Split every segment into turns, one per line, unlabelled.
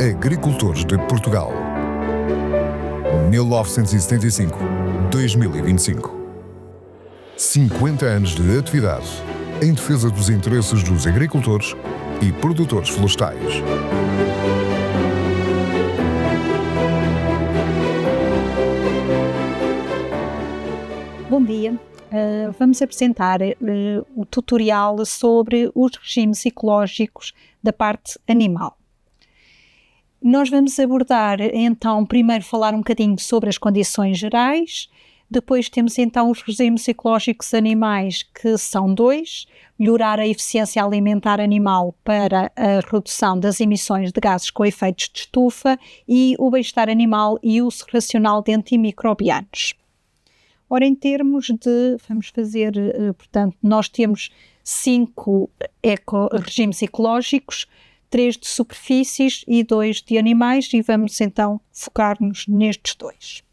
Agricultores de Portugal, 1975-2025. 50 anos de atividade em defesa dos interesses dos agricultores e produtores florestais.
Bom dia, vamos apresentar o tutorial sobre os regimes ecológicos da parte animal. Nós vamos abordar então, primeiro falar um bocadinho sobre as condições gerais, depois temos então os regimes ecológicos animais, que são dois: melhorar a eficiência alimentar animal para a redução das emissões de gases com efeitos de estufa, e o bem-estar animal e o uso racional de antimicrobianos. Ora, em termos de, vamos fazer, portanto, nós temos 5 regimes ecológicos, 3 de superfícies e 2 de animais, e vamos então focar-nos nestes 2.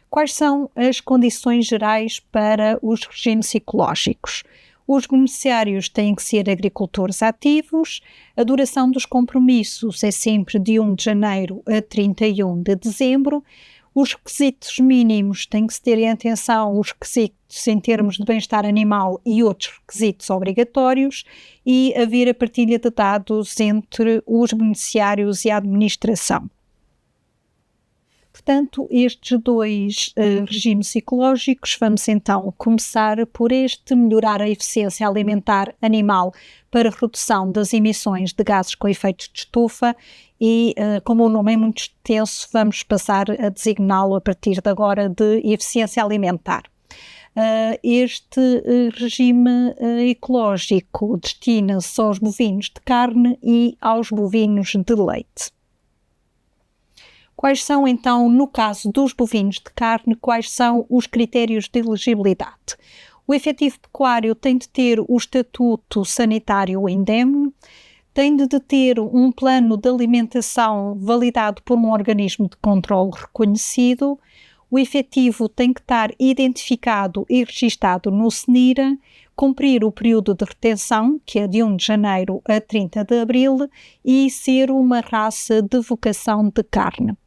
Quais são as condições gerais para os regimes ecológicos? Os beneficiários têm que ser agricultores ativos, a duração dos compromissos é sempre de 1 de janeiro a 31 de dezembro, os requisitos mínimos têm que se ter em atenção os requisitos em termos de bem-estar animal e outros requisitos obrigatórios, e haver a partilha de dados entre os beneficiários e a administração. Portanto, estes 2 regimes ecológicos, vamos então começar por este: melhorar a eficiência alimentar animal para redução das emissões de gases com efeitos de estufa, e como o nome é muito extenso, vamos passar a designá-lo a partir de agora de eficiência alimentar. Este regime ecológico destina-se aos bovinos de carne e aos bovinos de leite. Quais são então, no caso dos bovinos de carne, quais são os critérios de elegibilidade? O efetivo pecuário tem de ter o estatuto sanitário indemne, tem de ter um plano de alimentação validado por um organismo de controle reconhecido, o efetivo tem que estar identificado e registado no SNIRA, cumprir o período de retenção, que é de 1 de janeiro a 30 de abril, e ser uma raça de vocação de carne.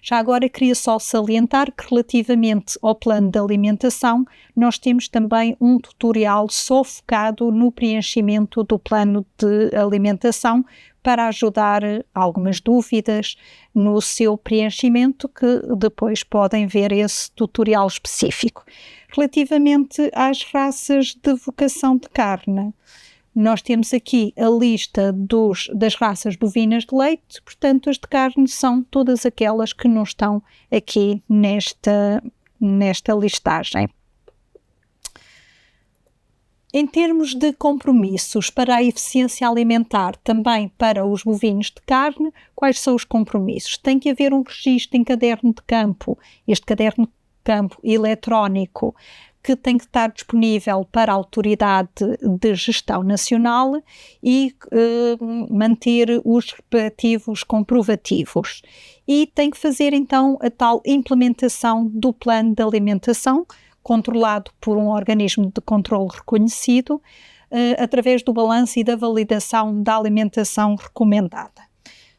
Já agora queria só salientar que, relativamente ao plano de alimentação, nós temos também um tutorial só focado no preenchimento do plano de alimentação, para ajudar algumas dúvidas no seu preenchimento, que depois podem ver esse tutorial específico. Relativamente às raças de vocação de carne, nós temos aqui a lista das raças bovinas de leite, portanto as de carne são todas aquelas que não estão aqui nesta listagem. Em termos de compromissos para a eficiência alimentar, também para os bovinos de carne, quais são os compromissos? Tem que haver um registro em caderno de campo, este caderno de campo eletrónico, que tem que estar disponível para a Autoridade de Gestão Nacional, e manter os respectivos comprovativos. E tem que fazer então a tal implementação do plano de alimentação, controlado por um organismo de controle reconhecido, através do balanço e da validação da alimentação recomendada.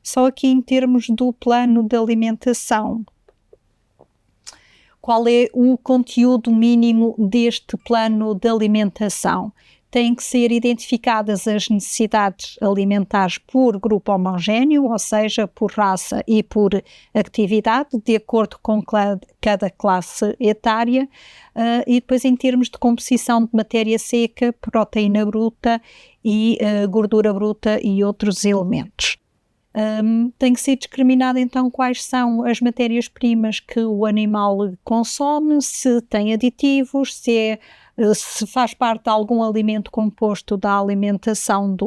Só aqui em termos do plano de alimentação, qual é o conteúdo mínimo deste plano de alimentação? Têm que ser identificadas as necessidades alimentares por grupo homogéneo, ou seja, por raça e por atividade, de acordo com cada classe etária, e depois em termos de composição de matéria seca, proteína bruta e gordura bruta e outros elementos. Tem que ser discriminado então quais são as matérias-primas que o animal consome, se tem aditivos, se faz parte de algum alimento composto da alimentação de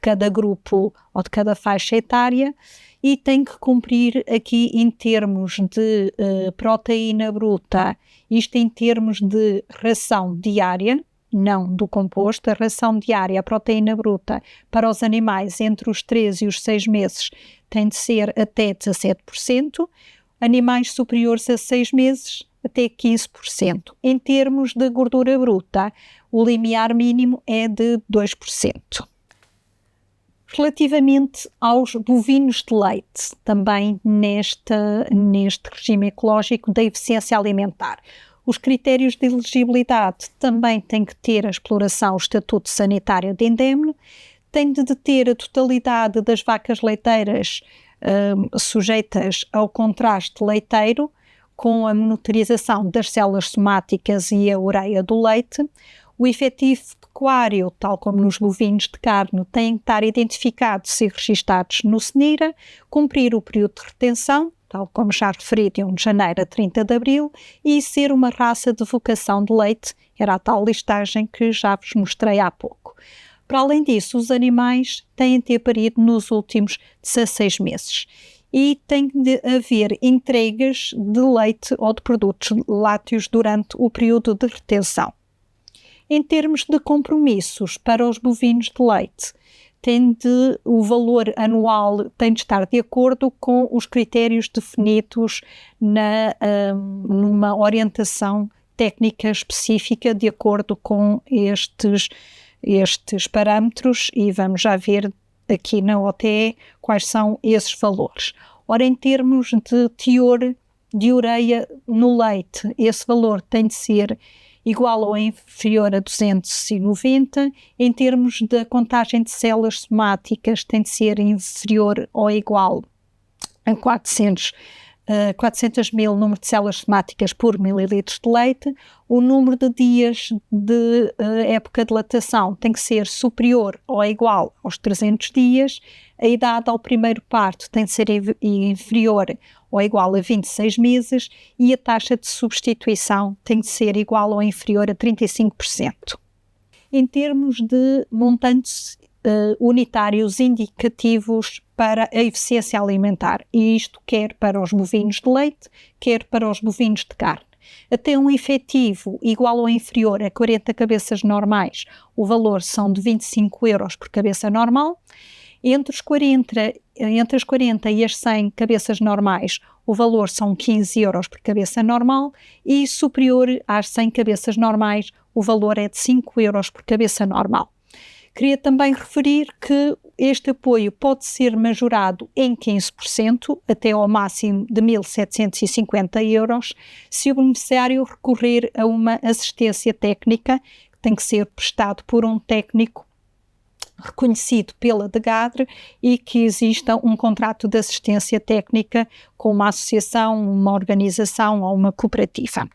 cada grupo ou de cada faixa etária, e tem que cumprir aqui em termos de proteína bruta, isto em termos de ração diária, não do composto. A ração diária, a proteína bruta para os animais entre os 3 e os 6 meses tem de ser até 17%, animais superiores a 6 meses até 15%. Em termos de gordura bruta, o limiar mínimo é de 2%. Relativamente aos bovinos de leite, também neste regime ecológico da eficiência alimentar, os critérios de elegibilidade também têm que ter a exploração, o estatuto sanitário de endemne, tem de ter a totalidade das vacas leiteiras sujeitas ao contraste leiteiro, com a monitorização das células somáticas e a ureia do leite. O efetivo pecuário, tal como nos bovinos de carne, tem que estar identificados e registados no SNIRA, cumprir o período de retenção, tal como já referi, de 1 de janeiro a 30 de abril, e ser uma raça de vocação de leite, era a tal listagem que já vos mostrei há pouco. Para além disso, os animais têm de ter parido nos últimos 16 meses e tem de haver entregas de leite ou de produtos lácteos durante o período de retenção. Em termos de compromissos para os bovinos de leite, o valor anual tem de estar de acordo com os critérios definidos numa orientação técnica específica de acordo com estes parâmetros, e vamos já ver aqui na OTE quais são esses valores. Ora, em termos de teor de ureia no leite, esse valor tem de ser igual ou inferior a 290, em termos da contagem de células somáticas tem de ser inferior ou igual a 400 mil número de células somáticas por mililitros de leite. O número de dias de época de lactação tem que ser superior ou igual aos 300 dias. A idade ao primeiro parto tem de ser inferior ou igual a 26 meses e a taxa de substituição tem de ser igual ou inferior a 35%. Em termos de montantes unitários indicativos para a eficiência alimentar, e isto quer para os bovinos de leite, quer para os bovinos de carne. Até um efetivo igual ou inferior a 40 cabeças normais, o valor são de 25 euros por cabeça normal. Entre as 40 e as 100 cabeças normais, o valor são 15 euros por cabeça normal, e superior às 100 cabeças normais, o valor é de 5 euros por cabeça normal. Queria também referir que este apoio pode ser majorado em 15%, até ao máximo de 1.750 euros, se o beneficiário recorrer a uma assistência técnica, que tem que ser prestado por um técnico reconhecido pela DGADRE e que exista um contrato de assistência técnica com uma associação, uma organização ou uma cooperativa.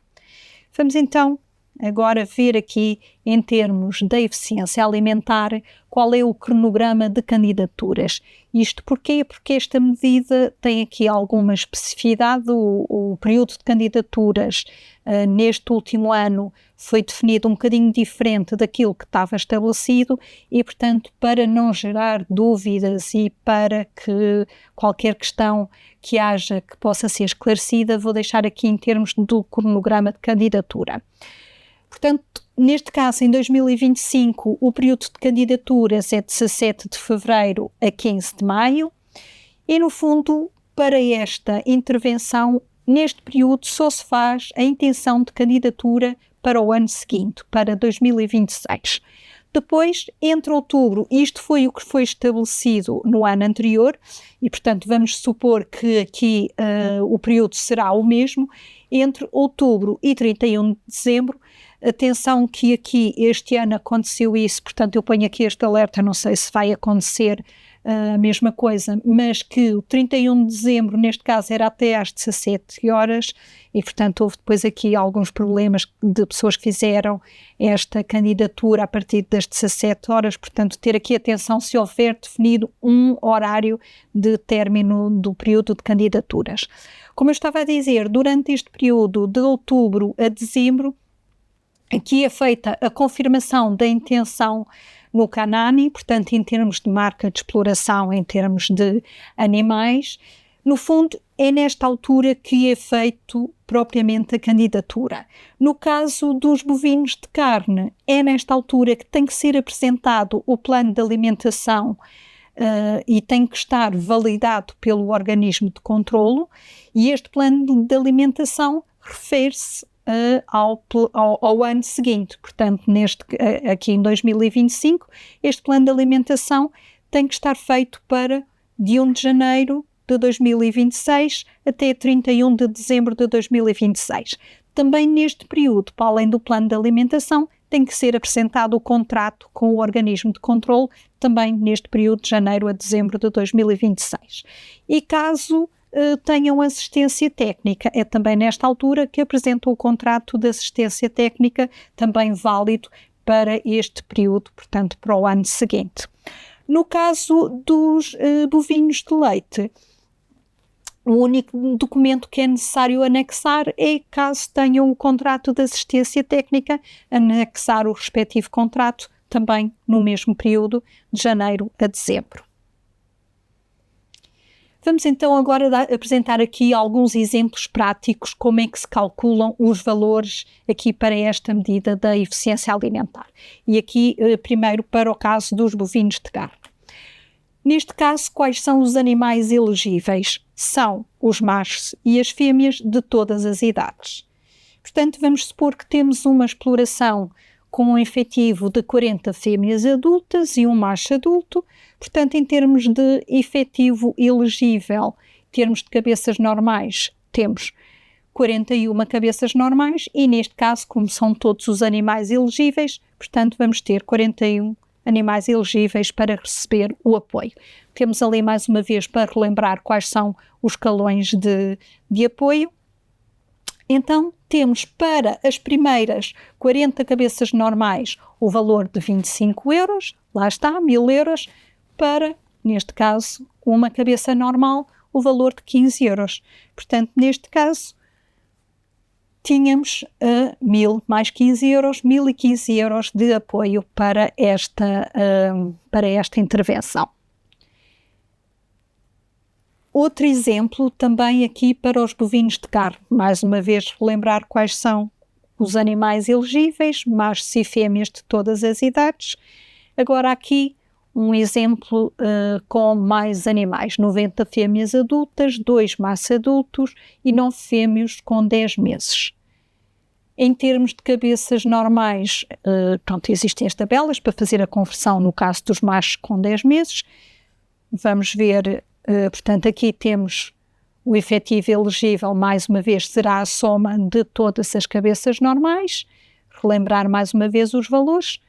Vamos então agora ver aqui, em termos da eficiência alimentar, qual é o cronograma de candidaturas. Isto porquê? Porque esta medida tem aqui alguma especificidade. O período de candidaturas neste último ano foi definido um bocadinho diferente daquilo que estava estabelecido e, portanto, para não gerar dúvidas e para que qualquer questão que haja que possa ser esclarecida, vou deixar aqui em termos do cronograma de candidatura. Portanto, neste caso, em 2025, o período de candidaturas é de 17 de fevereiro a 15 de maio e, no fundo, para esta intervenção, neste período só se faz a intenção de candidatura para o ano seguinte, para 2026. Depois, entre outubro, isto foi o que foi estabelecido no ano anterior e, portanto, vamos supor que aqui o período será o mesmo, entre outubro e 31 de dezembro. Atenção que aqui este ano aconteceu isso, portanto eu ponho aqui este alerta, não sei se vai acontecer a mesma coisa, mas que o 31 de dezembro, neste caso, era até às 17 horas e, portanto, houve depois aqui alguns problemas de pessoas que fizeram esta candidatura a partir das 17 horas, portanto, ter aqui atenção se houver definido um horário de término do período de candidaturas. Como eu estava a dizer, durante este período de outubro a dezembro, aqui é feita a confirmação da intenção no CANANI, portanto, em termos de marca de exploração, em termos de animais. No fundo, é nesta altura que é feito propriamente a candidatura. No caso dos bovinos de carne, é nesta altura que tem que ser apresentado o plano de alimentação e tem que estar validado pelo organismo de controlo, e este plano de alimentação refere-se ao ano seguinte. Portanto, aqui em 2025, este plano de alimentação tem que estar feito para de 1 de janeiro de 2026 até 31 de dezembro de 2026. Também neste período, para além do plano de alimentação, tem que ser apresentado o contrato com o organismo de controle, também neste período de janeiro a dezembro de 2026. E caso tenham assistência técnica, é também nesta altura que apresentam o contrato de assistência técnica, também válido para este período, portanto, para o ano seguinte. No caso dos bovinos de leite, o único documento que é necessário anexar é, caso tenham o contrato de assistência técnica, anexar o respectivo contrato também no mesmo período, de janeiro a dezembro. Vamos então agora apresentar aqui alguns exemplos práticos como é que se calculam os valores aqui para esta medida da eficiência alimentar. E aqui primeiro para o caso dos bovinos de carne. Neste caso, quais são os animais elegíveis? São os machos e as fêmeas de todas as idades. Portanto, vamos supor que temos uma exploração com um efetivo de 40 fêmeas adultas e um macho adulto. Portanto, em termos de efetivo elegível, em termos de cabeças normais, temos 41 cabeças normais e, neste caso, como são todos os animais elegíveis, portanto, vamos ter 41 animais elegíveis para receber o apoio. Temos ali mais uma vez para relembrar quais são os escalões de apoio. Então, temos para as primeiras 40 cabeças normais o valor de 25 euros, lá está, 1.000 euros, para, neste caso, uma cabeça normal, o valor de 15 euros. Portanto, neste caso, tínhamos 1.000 mais 15 euros, 1.015 euros de apoio para esta intervenção. Outro exemplo também aqui para os bovinos de carne. Mais uma vez, relembrar quais são os animais elegíveis, machos e fêmeas de todas as idades. Agora aqui um exemplo com mais animais, 90 fêmeas adultas, 2 machos adultos e 9 fêmeas com 10 meses. Em termos de cabeças normais, existem as tabelas para fazer a conversão no caso dos machos com 10 meses. Vamos ver, portanto, aqui temos o efetivo elegível, mais uma vez, será a soma de todas as cabeças normais. Relembrar mais uma vez os valores.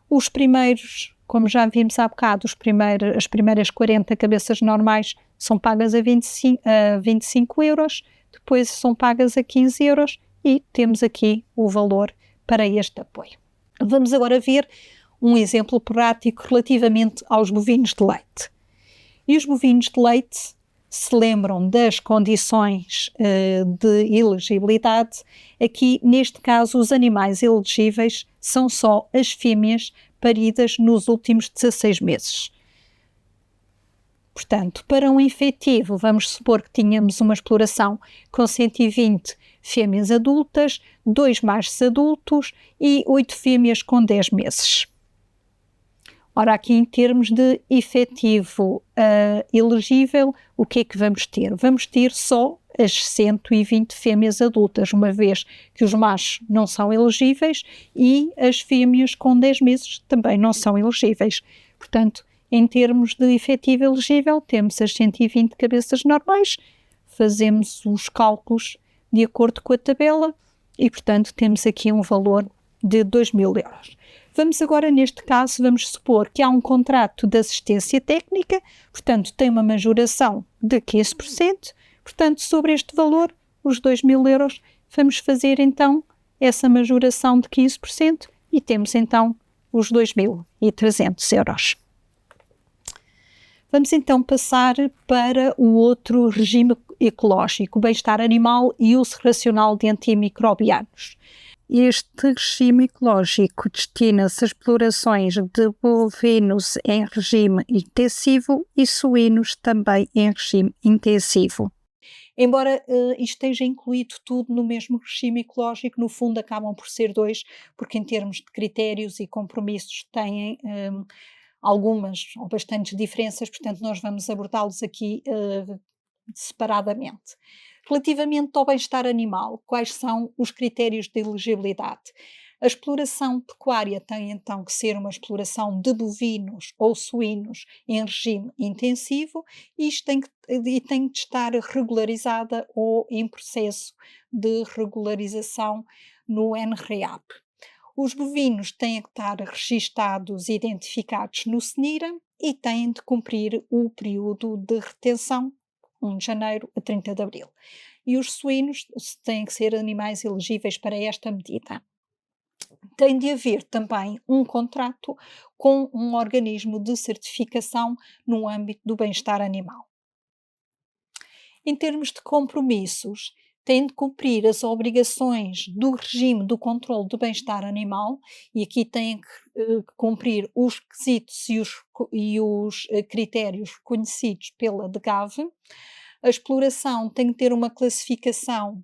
Os primeiros, como já vimos há bocado, as primeiras 40 cabeças normais são pagas a 25 euros, depois são pagas a 15 euros e temos aqui o valor para este apoio. Vamos agora ver um exemplo prático relativamente aos bovinos de leite. E os bovinos de leite se lembram das condições de elegibilidade. Aqui, neste caso, os animais elegíveis são só as fêmeas paridas nos últimos 16 meses. Portanto, para um efetivo, vamos supor que tínhamos uma exploração com 120 fêmeas adultas, 2 machos adultos e 8 fêmeas com 10 meses. Ora, aqui em termos de efetivo elegível, o que é que vamos ter? Vamos ter só as 120 fêmeas adultas, uma vez que os machos não são elegíveis e as fêmeas com 10 meses também não são elegíveis. Portanto, em termos de efetivo elegível, temos as 120 cabeças normais, fazemos os cálculos de acordo com a tabela e, portanto, temos aqui um valor de 2.000 euros. Vamos agora, neste caso, vamos supor que há um contrato de assistência técnica, portanto, tem uma majoração de 15%, portanto, sobre este valor, os 2.000 euros, vamos fazer então essa majoração de 15% e temos então os 2.300 euros. Vamos então passar para o outro regime ecológico, o bem-estar animal e uso racional de antimicrobianos. Este regime ecológico destina-se a explorações de bovinos em regime intensivo e suínos também em regime intensivo. Embora esteja incluído tudo no mesmo regime ecológico, no fundo acabam por ser dois, porque em termos de critérios e compromissos têm algumas ou bastantes diferenças, portanto nós vamos abordá-los aqui separadamente. Relativamente ao bem-estar animal, quais são os critérios de elegibilidade? A exploração pecuária tem então que ser uma exploração de bovinos ou suínos em regime intensivo e isto tem de estar regularizada ou em processo de regularização no NREAP. Os bovinos têm que estar registados e identificados no SNIRA e têm de cumprir o período de retenção, 1 de janeiro a 30 de abril. E os suínos têm que ser animais elegíveis para esta medida. Tem de haver também um contrato com um organismo de certificação no âmbito do bem-estar animal. Em termos de compromissos, tem de cumprir as obrigações do regime do controle do bem-estar animal e aqui têm que cumprir os requisitos e os critérios reconhecidos pela DGAV. A exploração tem que ter uma classificação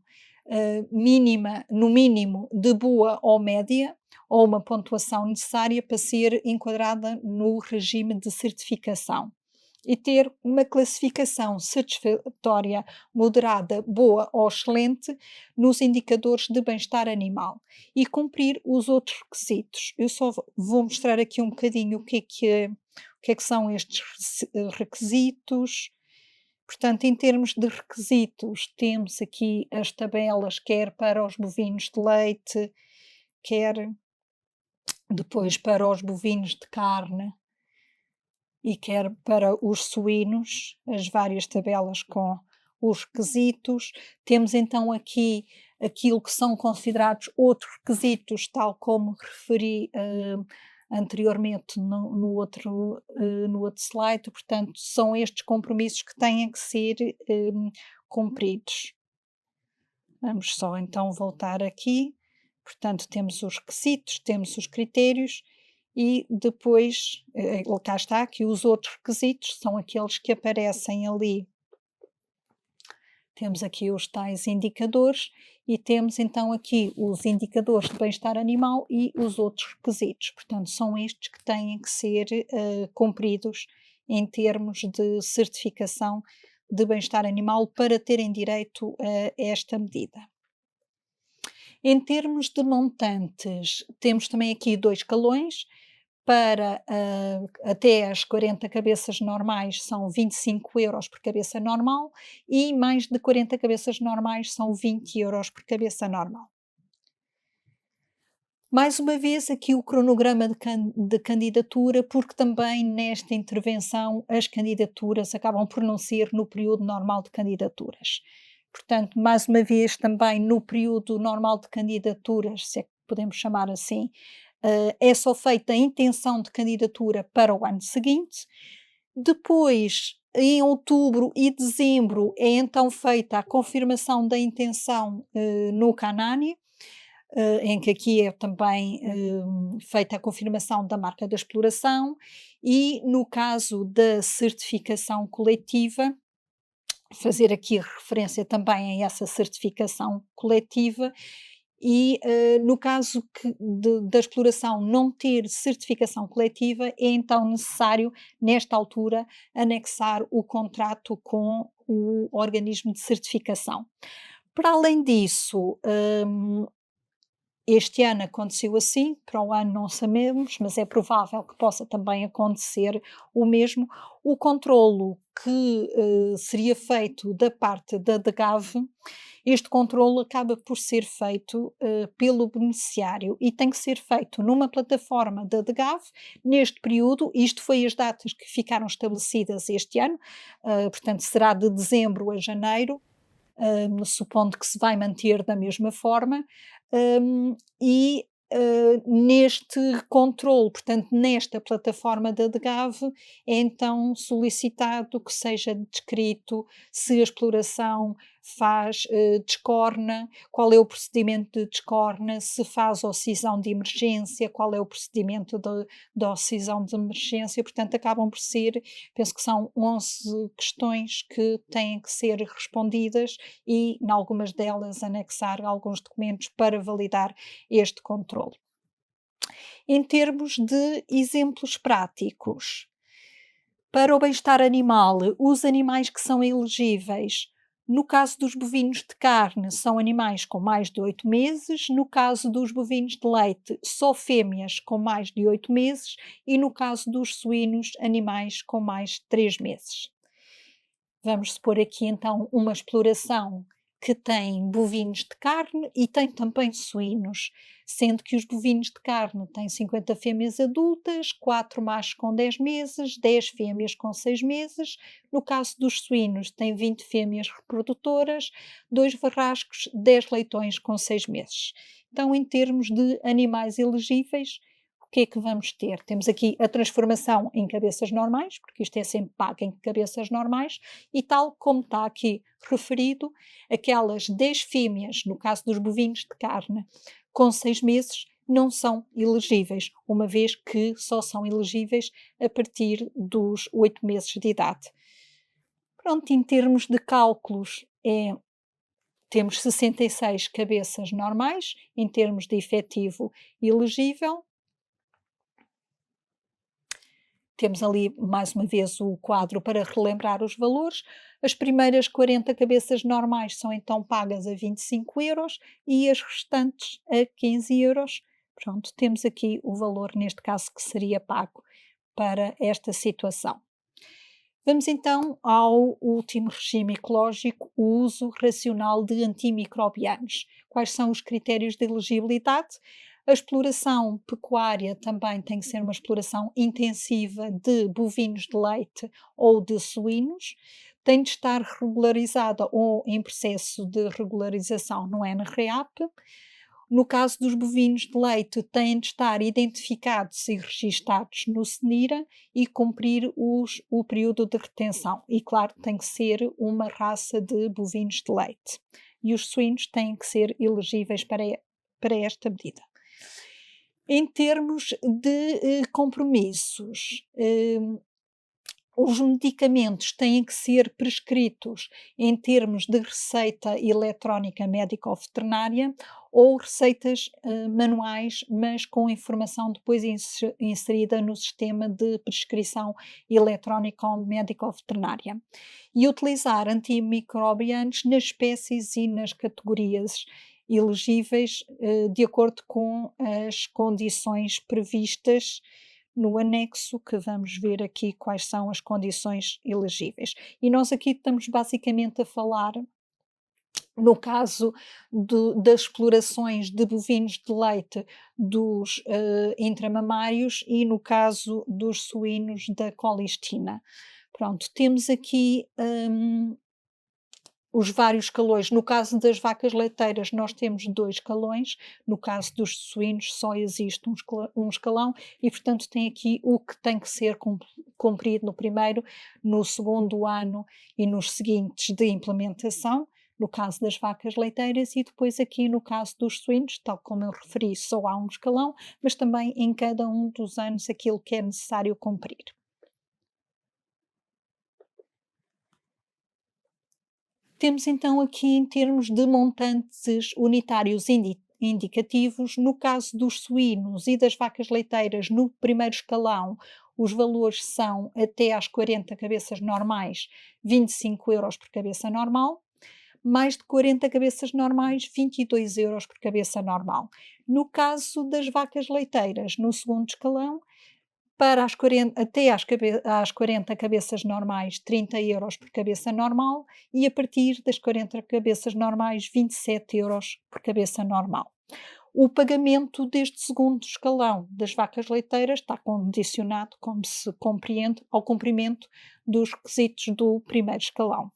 mínima, no mínimo, de boa ou média, ou uma pontuação necessária para ser enquadrada no regime de certificação. E ter uma classificação satisfatória, moderada, boa ou excelente nos indicadores de bem-estar animal e cumprir os outros requisitos. Eu só vou mostrar aqui um bocadinho o que é que são estes requisitos. Portanto, em termos de requisitos, temos aqui as tabelas, quer para os bovinos de leite, quer depois para os bovinos de carne e quer para os suínos, as várias tabelas com os requisitos. Temos então aqui aquilo que são considerados outros requisitos, tal como referi anteriormente no outro slide, portanto, são estes compromissos que têm que ser cumpridos. Vamos só então voltar aqui. Portanto, temos os requisitos, temos os critérios e depois, cá está, que os outros requisitos são aqueles que aparecem ali. Temos aqui os tais indicadores e temos então aqui os indicadores de bem-estar animal e os outros requisitos. Portanto, são estes que têm que ser cumpridos em termos de certificação de bem-estar animal para terem direito a esta medida. Em termos de montantes, temos também aqui 2 escalões. Para até as 40 cabeças normais são 25 € por cabeça normal e mais de 40 cabeças normais são 20 € por cabeça normal. Mais uma vez aqui o cronograma de candidatura, porque também nesta intervenção as candidaturas acabam por não ser no período normal de candidaturas. Portanto, mais uma vez também no período normal de candidaturas, se é que podemos chamar assim, é só feita a intenção de candidatura para o ano seguinte. Depois, em outubro e dezembro, é então feita a confirmação da intenção no CANANI, em que aqui é também feita a confirmação da marca da exploração e no caso da certificação coletiva, fazer aqui referência também a essa certificação coletiva e no caso da exploração não ter certificação coletiva, é então necessário, nesta altura, anexar o contrato com o organismo de certificação. Para além disso, este ano aconteceu assim, para o ano não sabemos, mas é provável que possa também acontecer o mesmo. O controlo que seria feito da parte da DGAV, este controlo acaba por ser feito pelo beneficiário e tem que ser feito numa plataforma da DGAV neste período. Isto foi as datas que ficaram estabelecidas este ano, portanto será de dezembro a janeiro, supondo que se vai manter da mesma forma, neste controle, portanto, nesta plataforma da DGAV, é então solicitado que seja descrito se a exploração faz descorna, qual é o procedimento de descorna, se faz ocisão de emergência, qual é o procedimento de ocisão de emergência, portanto acabam por ser, penso que são 11 questões que têm que ser respondidas e, em algumas delas, anexar alguns documentos para validar este controle. Em termos de exemplos práticos, para o bem-estar animal, os animais que são elegíveis No caso dos bovinos de carne, são animais com mais de 8 meses. No caso dos bovinos de leite, só fêmeas com mais de 8 meses. E no caso dos suínos, animais com mais de 3 meses. Vamos supor aqui então uma exploração que tem bovinos de carne e tem também suínos, sendo que os bovinos de carne têm 50 fêmeas adultas, 4 machos com 10 meses, 10 fêmeas com 6 meses. No caso dos suínos, tem 20 fêmeas reprodutoras, 2 varrascos, 10 leitões com 6 meses. Então, em termos de animais elegíveis, o que é que vamos ter? Temos aqui a transformação em cabeças normais, porque isto é sempre pago em cabeças normais, e tal como está aqui referido, aquelas 10 fêmeas, no caso dos bovinos de carne, com 6 meses, não são elegíveis, uma vez que só são elegíveis a partir dos 8 meses de idade. Pronto, em termos de cálculos, temos 66 cabeças normais, em termos de efetivo elegível. Temos ali, mais uma vez, o quadro para relembrar os valores. As primeiras 40 cabeças normais são então pagas a 25 € e as restantes a 15 €. Pronto, temos aqui o valor, neste caso, que seria pago para esta situação. Vamos então ao último regime ecológico, o uso racional de antimicrobianos. Quais são os critérios de elegibilidade? A exploração pecuária também tem que ser uma exploração intensiva de bovinos de leite ou de suínos. Tem de estar regularizada ou em processo de regularização no NREAP. No caso dos bovinos de leite, têm de estar identificados e registados no SNIRA e cumprir o período de retenção. E, claro, tem que ser uma raça de bovinos de leite. E os suínos têm que ser elegíveis para esta medida. Em termos de compromissos, os medicamentos têm que ser prescritos em termos de receita eletrónica médico-veterinária ou receitas manuais, mas com informação depois inserida no sistema de prescrição eletrónica médico-veterinária. E utilizar antimicrobianos nas espécies e nas categorias elegíveis de acordo com as condições previstas no anexo, que vamos ver aqui quais são as condições elegíveis. E nós aqui estamos basicamente a falar, no caso das explorações de bovinos de leite dos intramamários e no caso dos suínos da colistina. Pronto, temos aqui os vários calões. No caso das vacas leiteiras, nós temos 2 calões. No caso dos suínos, só existe um escalão e, portanto, tem aqui o que tem que ser cumprido no primeiro, no segundo ano e nos seguintes de implementação. No caso das vacas leiteiras e depois aqui no caso dos suínos, tal como eu referi, só há um escalão, mas também em cada um dos anos aquilo que é necessário cumprir. Temos então aqui, em termos de montantes unitários indicativos, no caso dos suínos e das vacas leiteiras, no primeiro escalão, os valores são até às 40 cabeças normais, 25 € por cabeça normal. Mais de 40 cabeças normais, 22 € por cabeça normal. No caso das vacas leiteiras, no segundo escalão, até às 40 cabeças normais, 30 € por cabeça normal e a partir das 40 cabeças normais, 27 € por cabeça normal. O pagamento deste segundo escalão das vacas leiteiras está condicionado, como se compreende, ao cumprimento dos requisitos do primeiro escalão.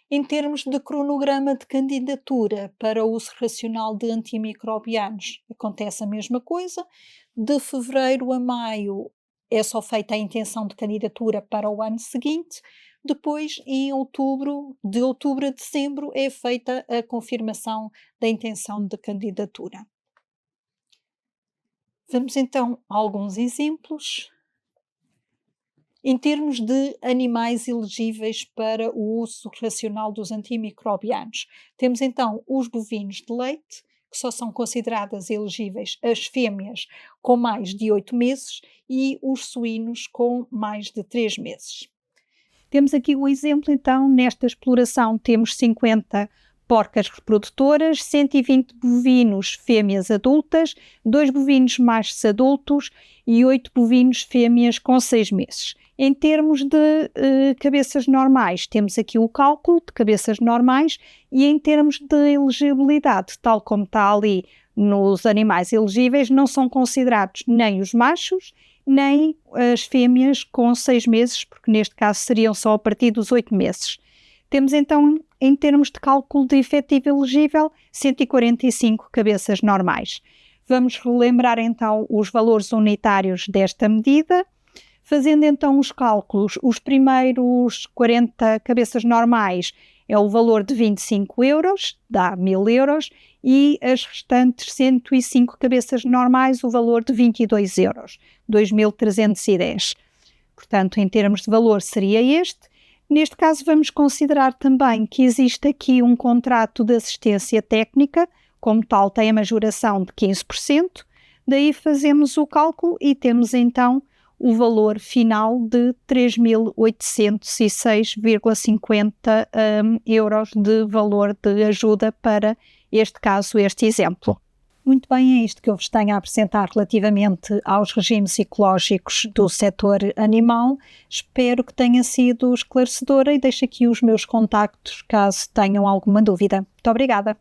Em termos de cronograma de candidatura para o uso racional de antimicrobianos, acontece a mesma coisa. De fevereiro a maio é só feita a intenção de candidatura para o ano seguinte. Depois, de outubro a dezembro, é feita a confirmação da intenção de candidatura. Vamos então a alguns exemplos. Em termos de animais elegíveis para o uso racional dos antimicrobianos, temos então os bovinos de leite, que só são consideradas elegíveis as fêmeas com mais de 8 meses e os suínos com mais de 3 meses. Temos aqui o exemplo, então, nesta exploração temos 50 porcas reprodutoras, 120 bovinos fêmeas adultas, 2 bovinos machos adultos e 8 bovinos fêmeas com 6 meses. Em termos de cabeças normais, temos aqui o cálculo de cabeças normais e em termos de elegibilidade, tal como está ali nos animais elegíveis, não são considerados nem os machos, nem as fêmeas com 6 meses, porque neste caso seriam só a partir dos 8 meses. Temos então, em termos de cálculo de efetivo elegível, 145 cabeças normais. Vamos relembrar então os valores unitários desta medida. Fazendo então os cálculos, os primeiros 40 cabeças normais é o valor de 25 euros, dá 1000 euros, e as restantes 105 cabeças normais, o valor de 22 euros, 2310. Portanto, em termos de valor seria este. Neste caso vamos considerar também que existe aqui um contrato de assistência técnica, como tal tem a majoração de 15%, daí fazemos o cálculo e temos então o valor final de 3.806,50 euros de valor de ajuda para este caso, este exemplo. Muito bem, é isto que eu vos tenho a apresentar relativamente aos regimes ecológicos do setor animal. Espero que tenha sido esclarecedora e deixo aqui os meus contactos caso tenham alguma dúvida. Muito obrigada.